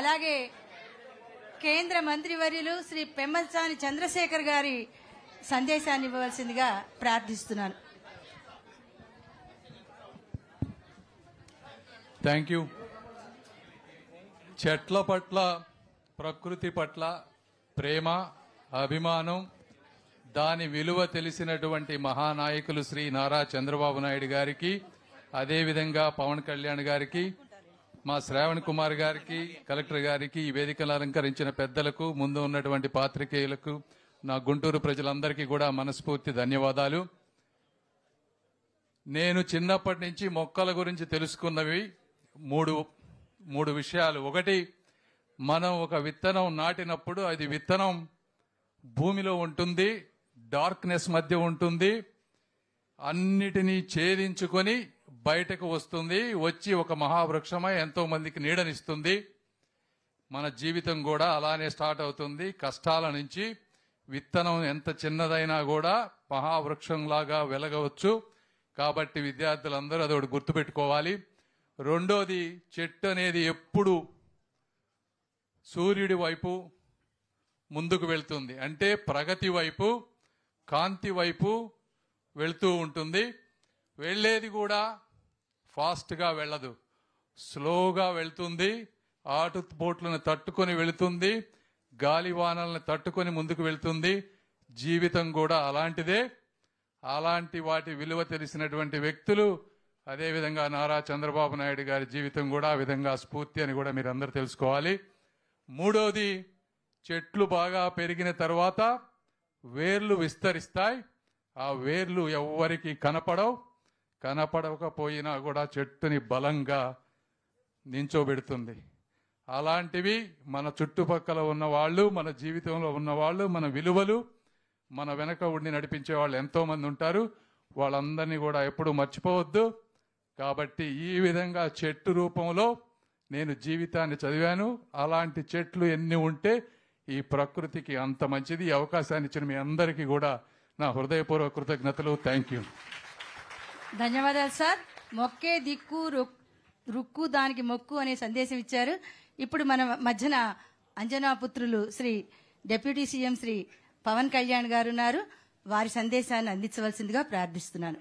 అలాగే కేంద్ర మంత్రివర్యులు శ్రీ పెమ్మసాని చంద్రశేఖర్ గారి సందేశాన్ని ఇవ్వవలసిందిగా ప్రార్థిస్తున్నాను. Thank you. చెట్ల పట్ల, ప్రకృతి పట్ల ప్రేమ, అభిమానం, దాని విలువ తెలిసినటువంటి మహానాయకులు శ్రీ నారా చంద్రబాబు నాయుడు గారికి, అదేవిధంగా పవన్ కళ్యాణ్ గారికి, మా శ్రావణ్ కుమార్ గారికి, కలెక్టర్ గారికి, ఈ వేదికలు అలంకరించిన పెద్దలకు, ముందు ఉన్నటువంటి పాత్రికేయులకు, నా గుంటూరు ప్రజలందరికీ కూడా మనస్ఫూర్తి ధన్యవాదాలు. నేను చిన్నప్పటి నుంచి మొక్కల గురించి తెలుసుకున్నవి మూడు విషయాలు. ఒకటి, మనం ఒక విత్తనం నాటినప్పుడు అది విత్తనం భూమిలో ఉంటుంది, డార్క్నెస్ మధ్య ఉంటుంది, అన్నిటినీ ఛేదించుకొని బయటకు వస్తుంది, వచ్చి ఒక మహావృక్షమై ఎంతో మందికి నీడనిస్తుంది. మన జీవితం కూడా అలానే స్టార్ట్ అవుతుంది. కష్టాల నుంచి విత్తనం ఎంత చిన్నదైనా కూడా మహావృక్షంలాగా వెలగవచ్చు. కాబట్టి విద్యార్థులందరూ అదొకటి గుర్తుపెట్టుకోవాలి. రెండోది, చెట్టు అనేది ఎప్పుడు సూర్యుడి వైపు ముందుకు వెళ్తుంది, అంటే ప్రగతి వైపు, కాంతి వైపు వెళ్తూ ఉంటుంది. వెళ్లేది కూడా ఫాస్ట్గా వెళ్ళదు, స్లోగా వెళ్తుంది. ఆటుపోట్లను తట్టుకొని వెళుతుంది, గాలివానలను తట్టుకొని ముందుకు వెళ్తుంది. జీవితం కూడా అలాంటిదే. అలాంటి వాటి విలువ తెలిసినటువంటి వ్యక్తులు, అదేవిధంగా నారా చంద్రబాబు నాయుడు గారి జీవితం కూడా ఆ విధంగా స్ఫూర్తి అని కూడా మీరందరూ తెలుసుకోవాలి. మూడోది, చెట్లు బాగా పెరిగిన తర్వాత వేర్లు విస్తరిస్తాయి. ఆ వేర్లు ఎవ్వరికి కనపడకపోయినా కూడా చెట్టుని బలంగా నించోబెడుతుంది. అలాంటివి మన చుట్టుపక్కల ఉన్న వాళ్ళు, మన జీవితంలో ఉన్న వాళ్ళు, మన విలువలు మన వెనక ఉండి నడిపించే వాళ్ళు ఎంతో మంది ఉంటారు. వాళ్ళందరినీ కూడా ఎప్పుడూ మర్చిపోవద్దు. కాబట్టి ఈ విధంగా చెట్టు రూపంలో నేను జీవితాన్ని చదివాను. అలాంటి చెట్లు ఎన్ని ఉంటే ఈ ప్రకృతికి అంత మంచిది. ఈ అవకాశాన్ని ఇచ్చిన మీ అందరికీ కూడా నా హృదయపూర్వక కృతజ్ఞతలు. Thank you. ధన్యవాదాలు సార్. మొక్కే దిక్కు రుక్కు దానికి మొక్కు అనే సందేశం ఇచ్చారు. ఇప్పుడు మన మధ్యన అంజనాపుత్రులు శ్రీ డిప్యూటీ సీఎం శ్రీ పవన్ కళ్యాణ్ గారు ఉన్నారు. వారి సందేశాన్ని అందించవలసిందిగా ప్రార్థిస్తున్నాను.